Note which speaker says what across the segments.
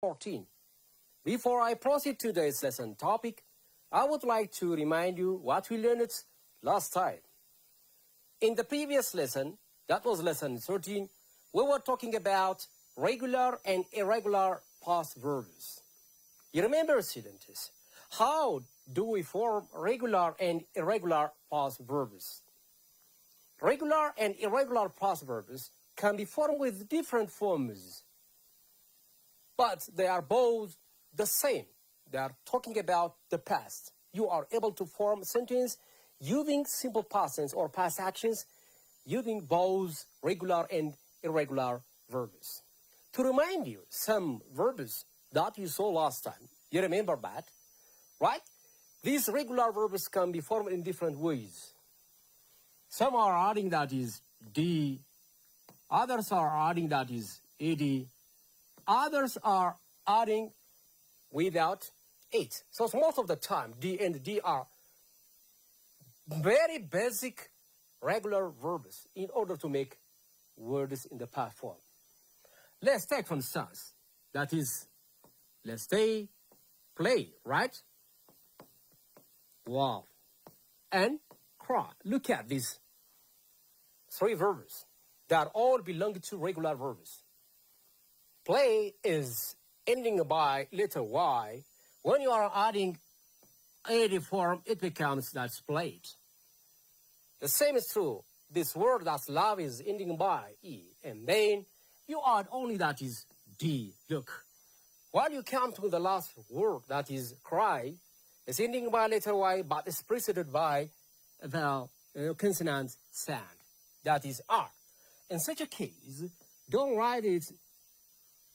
Speaker 1: 14. Before I proceed to today's lesson topic, I would like to remind you what we learned last time. In the previous lesson, that was lesson 13, we were talking about regular and irregular past verbs. You remember, students, how do we form regular and irregular past verbs? Regular and irregular past verbs can be formed with different forms, but they are both the same. They are talking about the past. You are able to form a sentence using simple past tense or past actions using both regular and irregular verbs. To remind you some verbs that you saw last time, you remember that, right? These regular verbs can be formed in different ways. Some are adding that is D, others are adding that is ed, others are adding without it. So most of the time, D and D are very basic regular verbs in order to make words in the past form. Let's take for instance, that is, let's say, play, right? Wow. And cry. Look at these three verbs that all belong to regular verbs. Play is ending by letter Y. When you are adding ed form, it becomes that's played. The same is true. This word that's love is ending by E. And then you add only that is D. Look. While you come to the last word that is cry, it's ending by letter Y, but it's preceded by the consonant sound. That is R. In such a case, don't write it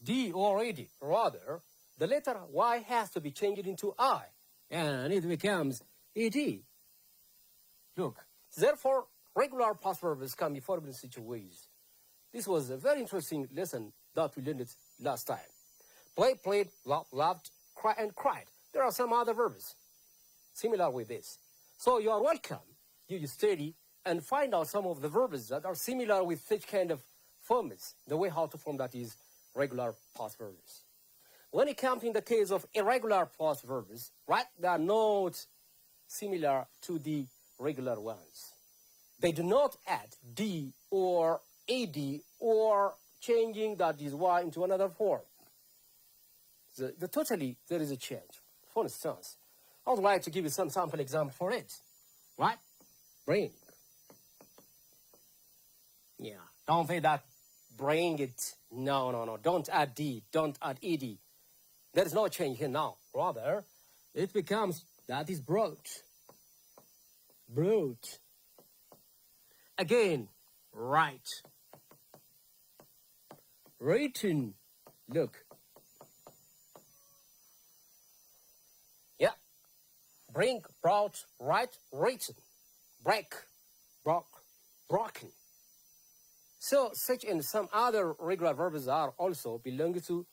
Speaker 1: D or ed. Rather, the letter Y has to be changed into I. And it becomes ed. Look. Therefore, regular past verbs can be formed in such ways. This was a very interesting lesson that we learned last time. Play, played, loved, cry, and cried. There are some other verbs similar with this. So you are welcome. You study and find out some of the verbs that are similar with such kind of forms. The way how to form that is regular past verbs. When it comes in the case of irregular past verbs, right, they are not similar to the regular ones. They do not add D or AD or changing that is Y into another form. Totally, there is a change. For instance, I would like to give you some sample example for it. Right? Bring. Yeah. Don't say that bring it. No. Don't add D. Don't add ED. There is no change here now. Rather, it becomes that is brought. Brought. Again, write. Written. Look. Yeah. Bring, brought, write, written. Break, broke, broken. So such and some other regular verbs are also belong to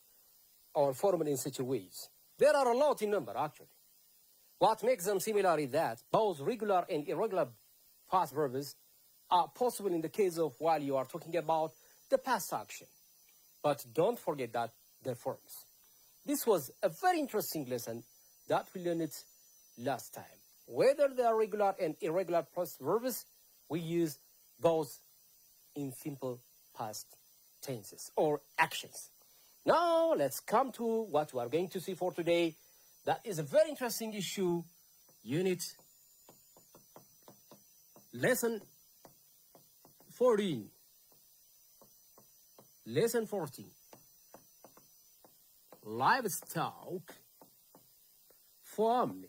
Speaker 1: or formed in such ways. There are a lot in number actually. What makes them similar is that both regular and irregular past verbs are possible in the case of while you are talking about the past action. But don't forget that their forms. This was a very interesting lesson that we learned last time. Whether they are regular and irregular past verbs, we use both in simple past tenses or actions. Now let's come to what we are going to see for today. That is a very interesting issue. Unit lesson 14. Lesson 14. Livestock farming.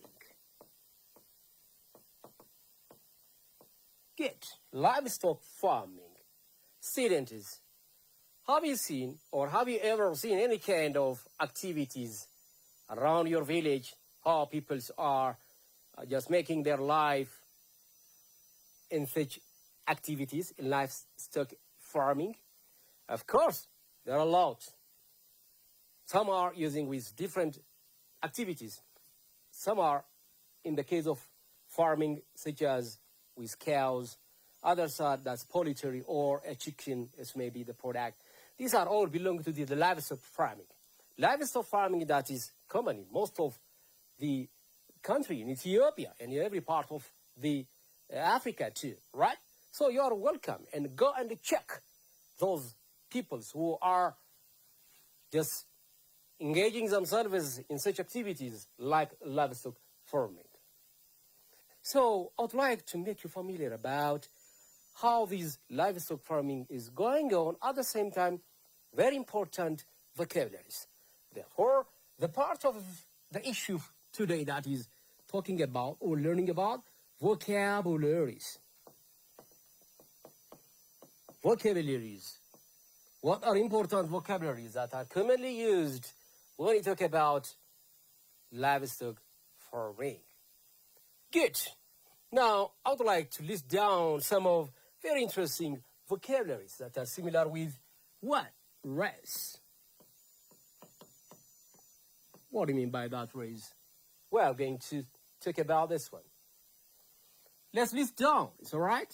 Speaker 1: Good. Livestock farming. Students, have you seen or have you ever seen any kind of activities around your village, how people are just making their life in such activities, in livestock farming? Of course, there are a lot. Some are using with different activities. Some are in the case of farming, such as with cows. Others are that's poultry or a chicken, as may be the product. These are all belong to the livestock farming. livestock farming that is common in most of the country, in Ethiopia and in every part of the Africa too, right? So you are welcome, and go and check those peoples who are just engaging themselves in such activities like livestock farming. So I would like to make you familiar about how this livestock farming is going on. At the same time, very important vocabularies. Therefore, the part of the issue today that is talking about or learning about vocabularies. Vocabularies. What are important vocabularies that are commonly used when you talk about livestock farming? Good. Now, I would like to list down some of very interesting vocabularies that are similar with what? Race. What do you mean by that phrase? Well, I'm going to talk about this one. Let's list down. It's all right?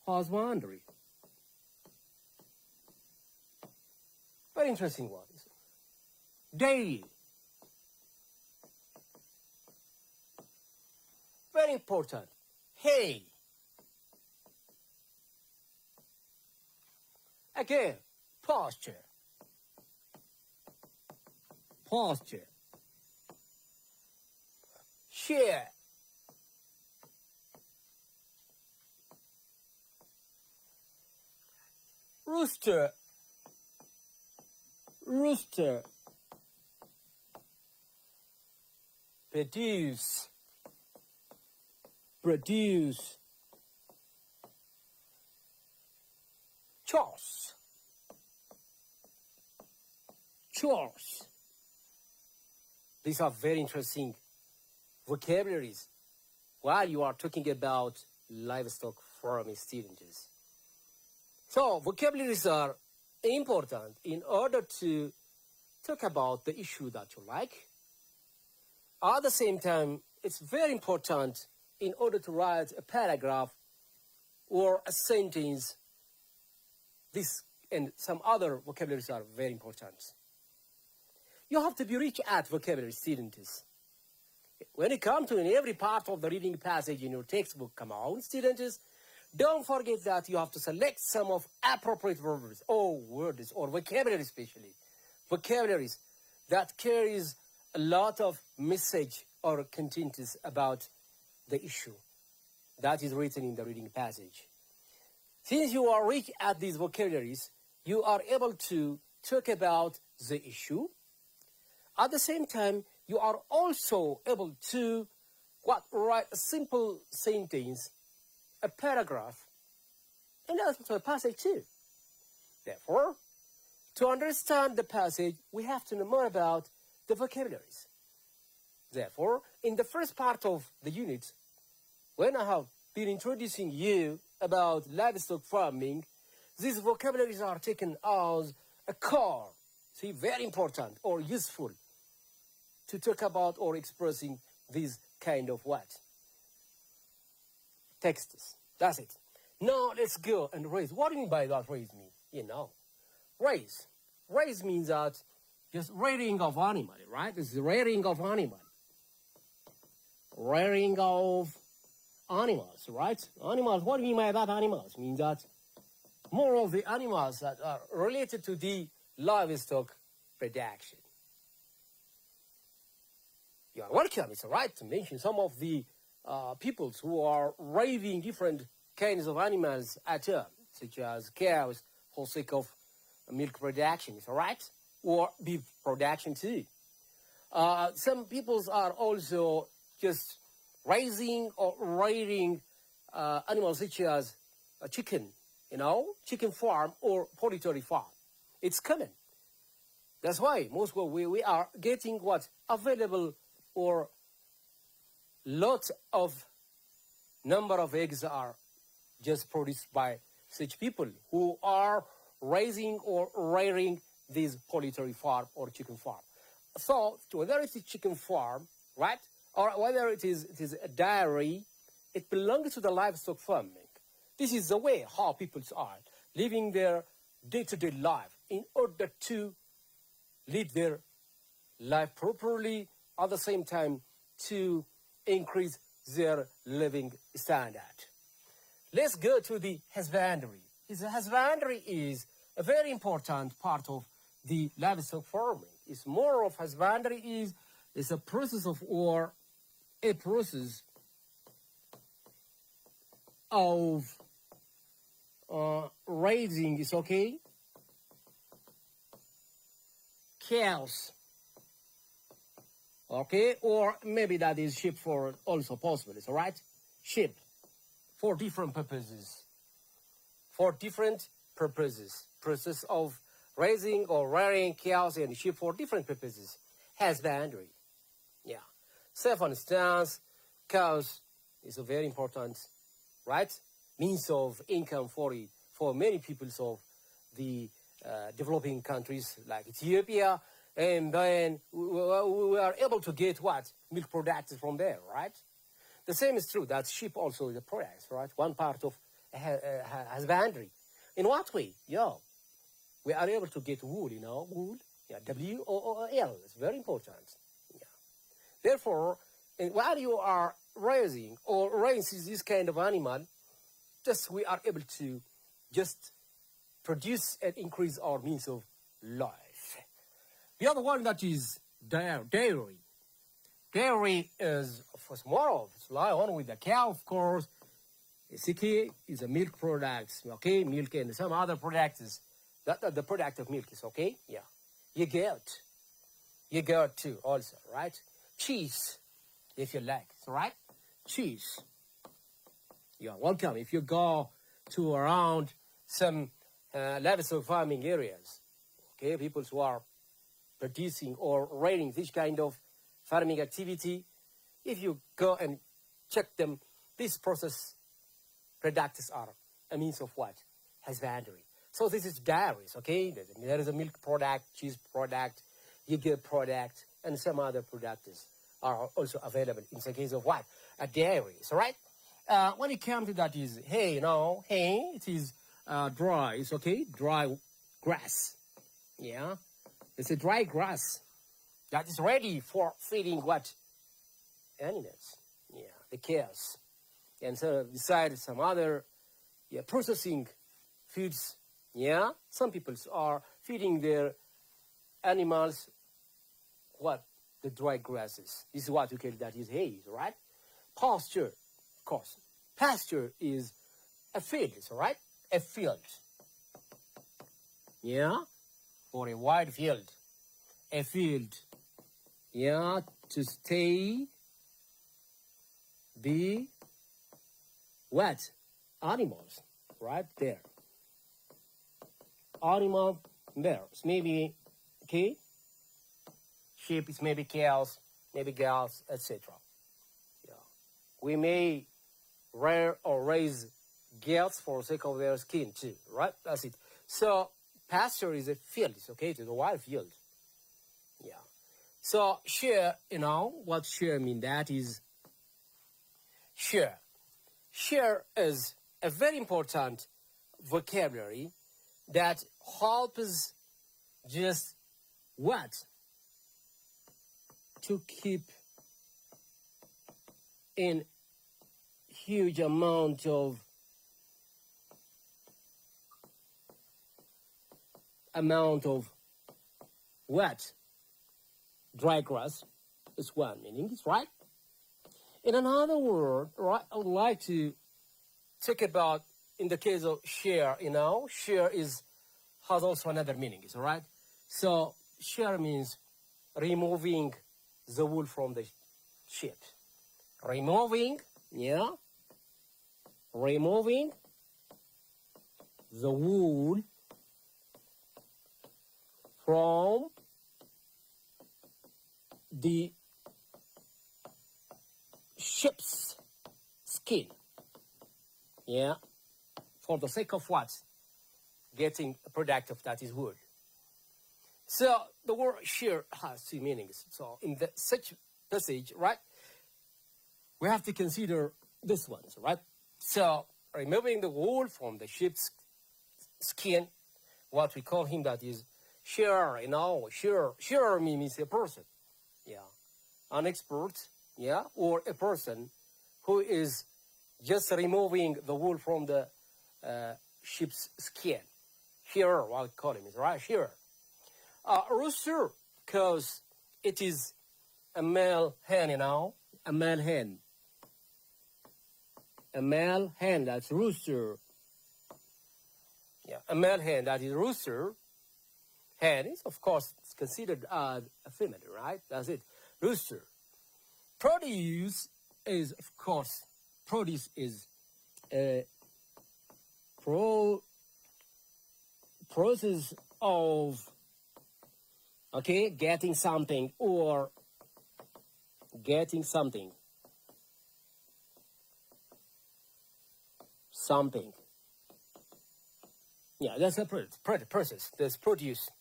Speaker 1: Husbandry. Very interesting one. Dairy. Very important. Hay. Again, pasture. Pasture. Share. Rooster. Rooster. Produce. Produce. Chores. Chores. These are very interesting vocabularies while you are talking about livestock farming students. So vocabularies are important in order to talk about the issue that you like. At the same time, it's very important in order to write a paragraph or a sentence. This and some other vocabularies are very important. You have to be rich at vocabulary, students. When you come to in every part of the reading passage in your textbook, come on, students, don't forget that you have to select some of appropriate verbs or words or vocabulary especially. Vocabularies that carries a lot of message or content about the issue that is written in the reading passage. Since you are rich at these vocabularies, you are able to talk about the issue. At the same time, you are also able to write a simple sentence, a paragraph, and also a passage too. Therefore, to understand the passage, we have to know more about the vocabularies. Therefore, in the first part of the unit, when I have been introducing you about livestock farming, these vocabularies are taken as a core, see, very important or useful to talk about or expressing these kind of what? Texts. That's it. Now let's go and raise. What do you mean by that raise me? You know, raise. Raise means that just rearing of animal, right? It's the rearing of animal. Rearing of animals, right? Animals, what do you mean by that animals? Means that more of the animals that are related to the livestock production. You are welcome. It's all right to mention some of the peoples who are raising different kinds of animals at home, such as cows for sake of milk production. It's all right? Or beef production too. Some peoples are also just raising or rearing animals such as a chicken, chicken farm or poultry farm. It's common. That's why most of we are getting what? Available or lots of number of eggs are just produced by such people who are raising or rearing this poultry farm or chicken farm. So whether it's a chicken farm, right, or whether it is a dairy, it belongs to the livestock farming. This is the way how people are living their day-to-day life in order to lead their life properly, at the same time to increase their living standard. Let's go to the husbandry. The husbandry is a very important part of the livestock farming. It's more of husbandry is a process of or a process of raising, is okay, cows, okay, or maybe that is sheep for also possible, is all right? Sheep for different purposes. For different purposes. Process of raising or rearing cows and sheep for different purposes. Husbandry. Yeah. So for instance, cows is a very important, right, means of income for many peoples of the developing countries like Ethiopia, and then we are able to get what? Milk products from there, right? The same is true that sheep also is a product, right? One part of husbandry. In what way? Yeah, we are able to get wool, wool. Yeah, W-O-O-L. It's very important. Yeah. Therefore, while you are raising or raising this kind of animal, just we are able to just produce and increase our means of life. The other one that is dairy. Dairy is, of course, more of it's lie on with the cow, of course. Basically, is a milk product, okay? Milk and some other products. The product of milk is okay, yeah. Yogurt too, also, right? Cheese, if you like, right? Cheese. You're welcome. If you go to around some livestock farming areas, okay, people who are producing or running this kind of farming activity, if you go and check them, this process products are a means of what? Husbandry. So this is dairies, okay? There is a milk product, cheese product, yogurt product, and some other products are also available in the case of what? A dairies, right? When it comes to that is hay, hay, it is dry, it's okay? Dry grass, yeah? It's a dry grass that is ready for feeding what? Animals, yeah, the cows. And so besides some other processing foods, yeah, some people are feeding their animals what? The dry grasses. This is what we call that is hay, right? Pasture, of course. Pasture is a field, right? A field. Yeah? Or a wide field. A field. Yeah, to stay, be, what? Animals, right there. Animal bears, maybe, okay? Sheep is maybe cows, maybe girls, etc. Yeah. We may rear or raise girls for the sake of their skin too, right? That's it. So pasture is a field, it's okay, it's a wild field. Yeah. So share, what share mean? That is share. Share is a very important vocabulary that helps just what? To keep in huge amount of what? Dry grass is one meaning, is right? In another word, right, I would like to talk about in the case of share, share has also another meaning, is all right? So share means removing the wool from the sheep. Removing the wool from the sheep's skin. Yeah, for the sake of what? Getting a product of that is wood. So the word shear has two meanings. So in such passage, right, we have to consider this one, right? So removing the wool from the sheep's skin, what we call him that is Sure, sure means a person, yeah, an expert, yeah, or a person who is just removing the wool from the sheep's skin. Shearer, what I call him is right, shearer. Rooster, because it is a male hen, a male hen. A male hen, that's rooster. Yeah, a male hen, that is rooster. Hen is, of course, it's considered a female, right? That's it. Rooster. Produce is, of course, produce is a process of, okay, getting something or getting something. Something. Yeah, that's a process. There's produce.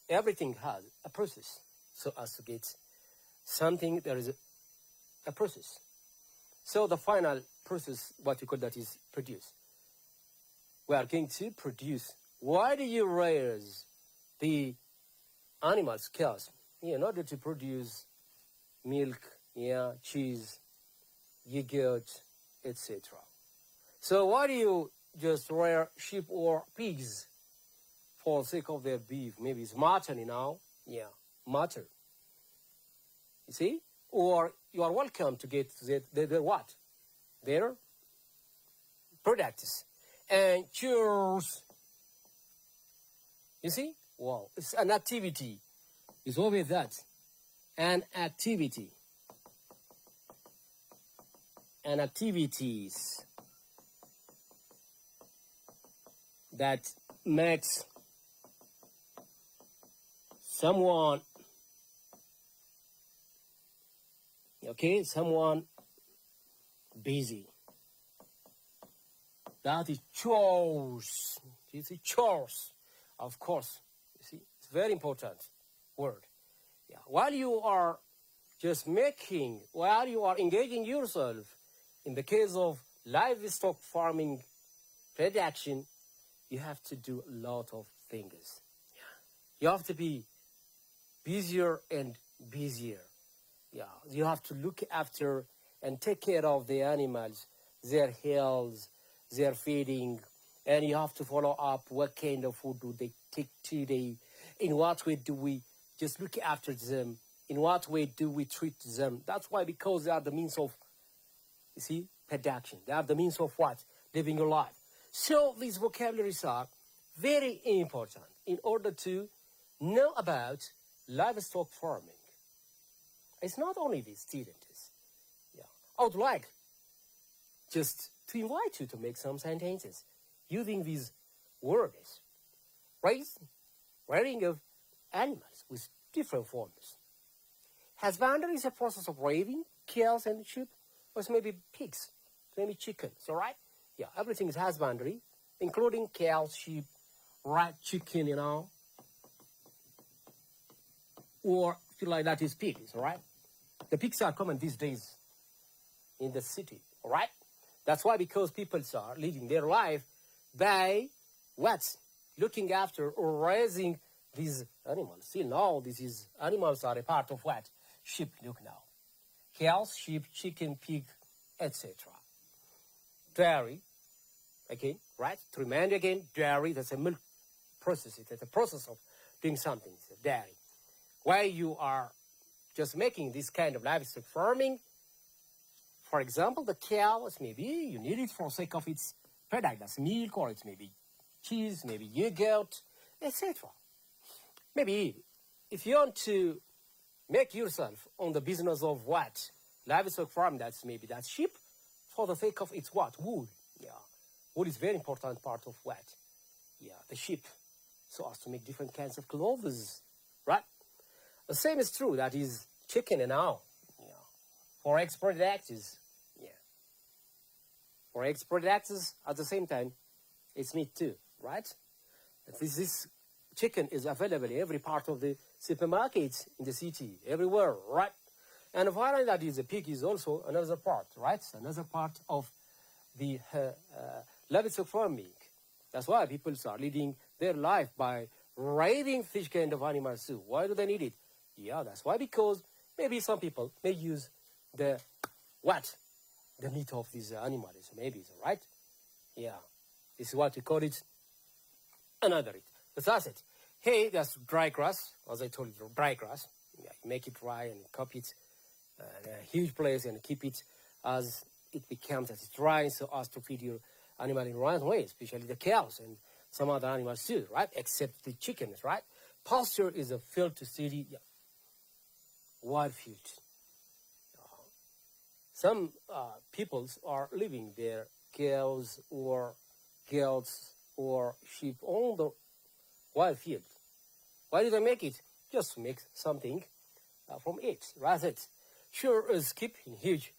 Speaker 1: Everything has a process. So as to get something, there is a process. So the final process, what you call that, is produce. We are going to produce. Why do you raise the animals, cows? In order to produce milk, yeah, cheese, yogurt, etc. So why do you just rear sheep or pigs for the sake of their beef? Maybe it's mutton, Yeah, mutton. You see? Or you are welcome to get their what? Their products. And chores. You see? Wow, it's an activity. It's always that. An activity. And activities that makes someone, okay, someone busy. That is chores. You see, chores, of course. You see, it's a very important word. Yeah. While you are engaging yourself in the case of livestock farming production, you have to do a lot of things. Yeah. You have to be busier and busier. Yeah. You have to look after and take care of the animals, their health, their feeding, and you have to follow up what kind of food do they take today, in what way do we just look after them, in what way do we treat them. That's why, because they are the means of, you see, production. They are the means of what? Living your life. So these vocabularies are very important in order to know about livestock farming. It's not only the students. Yeah. I would like just to invite you to make some sentences using these words. Rearing of animals with different forms. Husbandry is a process of raising cows and sheep, or maybe pigs, maybe chickens, all right? Yeah, everything is husbandry, including cows, sheep, rat, chicken, or feel like that is pigs, all right? The pigs are common these days in the city, all right? That's why, because people are living their life by what? Looking after or raising these animals. Still now, animals are a part of what? Sheep, look now. Cows, sheep, chicken, pig, etc. Dairy, again, right? To remind again, dairy, that's a milk process. It's a process of doing something, it's a dairy. While you are just making this kind of livestock farming, for example, the cows, maybe you need it for the sake of its product, that's milk, or it's maybe cheese, maybe yogurt, etc. Maybe if you want to make yourself on the business of what? Livestock farm, that's sheep, for the sake of its what? Wool. Yeah. Wool is very important part of what? Yeah, the sheep. So as to make different kinds of clothes, right? The same is true, that is chicken and all. Yeah. For export products, yeah. For export products, at the same time, it's meat too, right? This chicken is available in every part of the supermarkets in the city, everywhere, right? And finally, that is, the pig is also another part, right? Another part of the livestock farming. That's why people are leading their life by raising fish kind of animals too. Why do they need it? Yeah, that's why, because maybe some people may use the meat of these animals, maybe, right? Yeah, this is what we call it, another it. But that's it. Hey, that's dry grass, as I told you, dry grass. Yeah, you make it dry and keep it in a huge place and keep it as it becomes as it's dry, so as to feed your animal in the right way, especially the cows and some other animals too, right? Except the chickens, right? Pasture is a field to city, wide field. Some peoples are living their cows or goats or sheep on the wild field. Why do they make it? Just to make something from it. That's it. Sure is keeping huge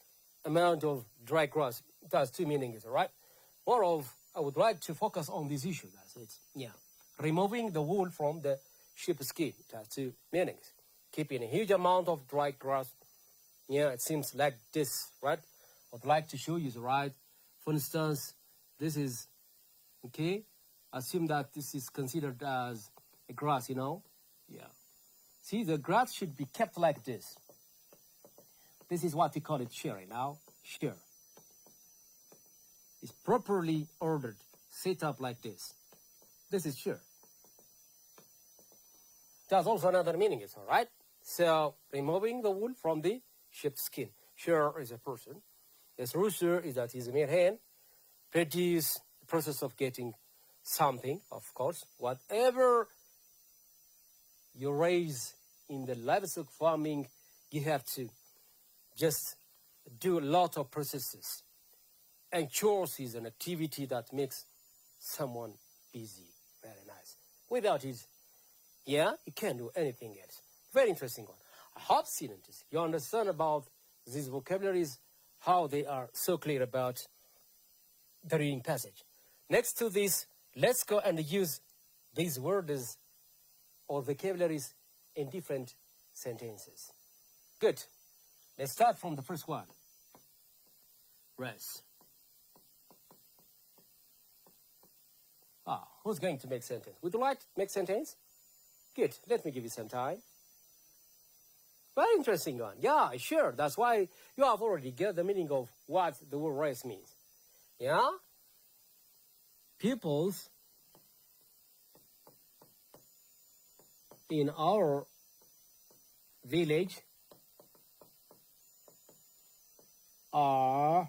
Speaker 1: amount of dry grass. It has two meanings, right? Moreover, I would like to focus on this issue. That's it. Yeah. Removing the wool from the sheep skin. It has two meanings. Keeping a huge amount of dry grass. Yeah, it seems like this, right? I would like to show you, right? For instance, this is, okay? Assume that this is considered as a grass, you know? Yeah. See, the grass should be kept like this. This is what we call it shearing now. Shear. It's properly ordered, set up like this. This is shear. There's also another meaning, it's all right? So, removing the wool from the sheep's skin. Shearer is a person. Yes, rooster is that he's a mere hen. Produce the process of getting something, of course. Whatever you raise in the livestock farming, you have to just do a lot of processes. And chores is an activity that makes someone busy. Very nice. Without it, yeah, you can't do anything else. Very interesting one. I hope, students, you understand about these vocabularies, how they are so clear about the reading passage. Next to this, let's go and use these words or vocabularies in different sentences. Good. Let's start from the first one. Rest. Who's going to make sentence? Would you like to make sentence? Good. Let me give you some time. Very interesting one. Yeah, sure. That's why you have already got the meaning of what the word race means. Yeah? Peoples in our village are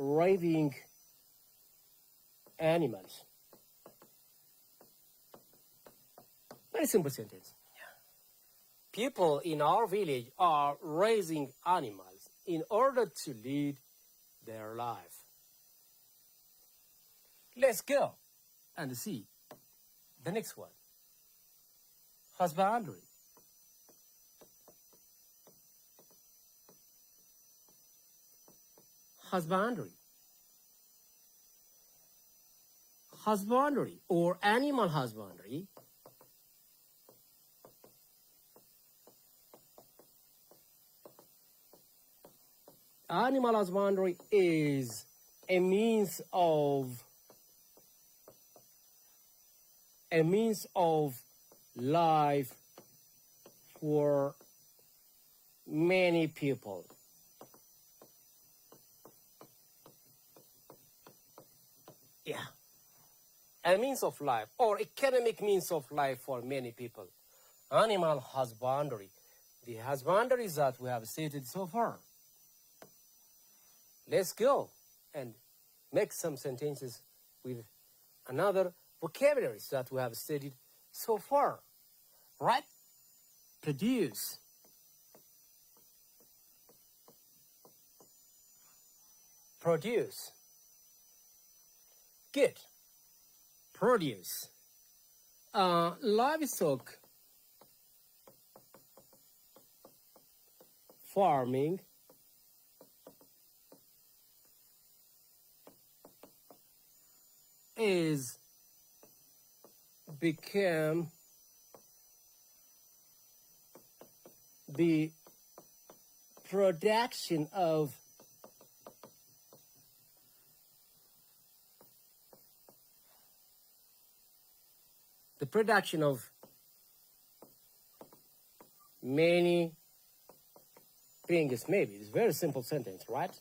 Speaker 1: raising animals. Very simple sentence. People in our village are raising animals in order to lead their life. Let's go and see the next one. Husbandry. Husbandry. Husbandry or animal husbandry is a means of life for many people. Yeah. A means of life or economic means of life for many people. Animal husbandry. The husbandries that we have stated so far. Let's go and make some sentences with another vocabularies that we have studied so far. Right? Produce. Produce. Good. Produce. Livestock farming is become the production the production of many things, maybe. It's a very simple sentence, right?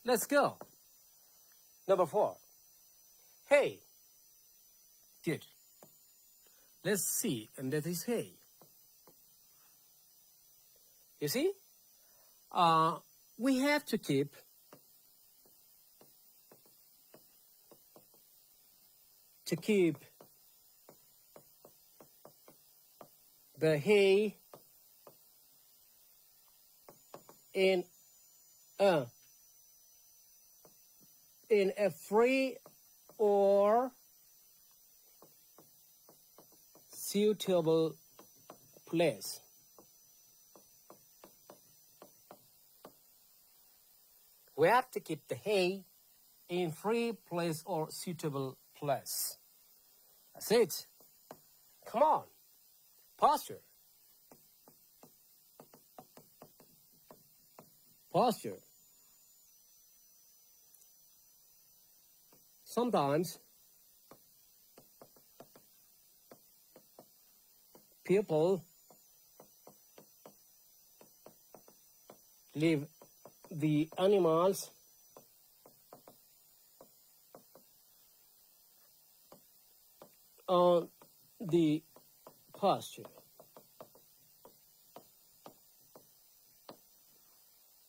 Speaker 1: Let's go. Number 4. Hey. Good. Let's see, and that is hey. You see? We have to keep the hey in a free or suitable place. We have to keep the hay in free place or suitable place. That's it. Come on. Posture. Posture. Sometimes people leave the animals on the pasture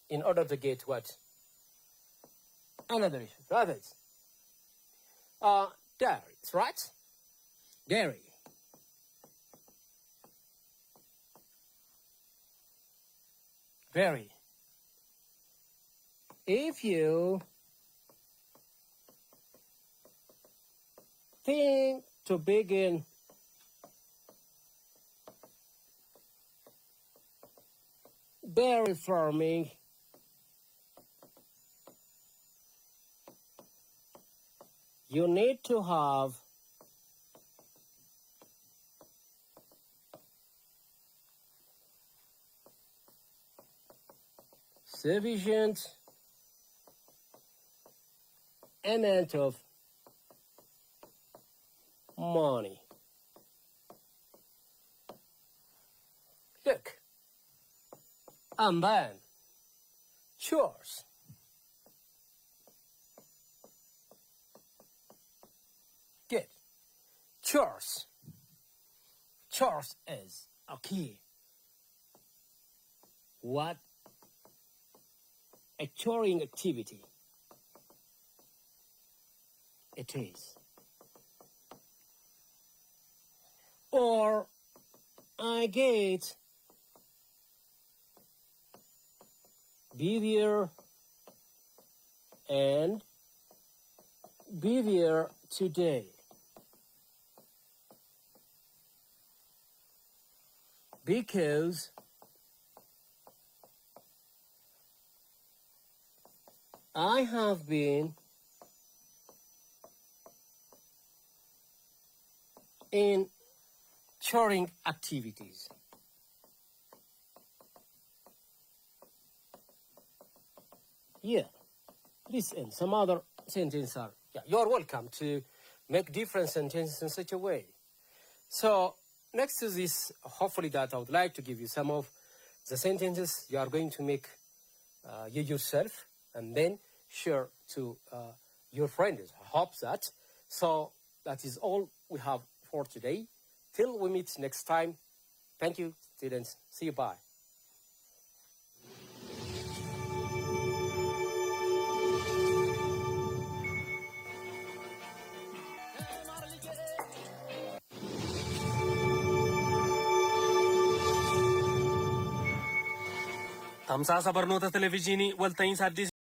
Speaker 1: in order to get what? Another issue. Rabbits. Dairies, right? Dairy. Very. If you think to begin dairy farming, you need to have sufficient amount of money. Look, and then chores. Good. Chores. Chores is a key. What? A choring activity. It is. Or I get busier and busier today. Because I have been in choring activities. Yeah, this and some other sentences are, you're welcome to make different sentences in such a way. So next to this, hopefully that I would like to give you some of the sentences you are going to make you yourself and then share to your friends. I hope that. So that is all we have for today. Till we meet next time. Thank you, students. See you. Bye.
Speaker 2: Tamsaasa barnoota televezyiinii walta'iinsa addis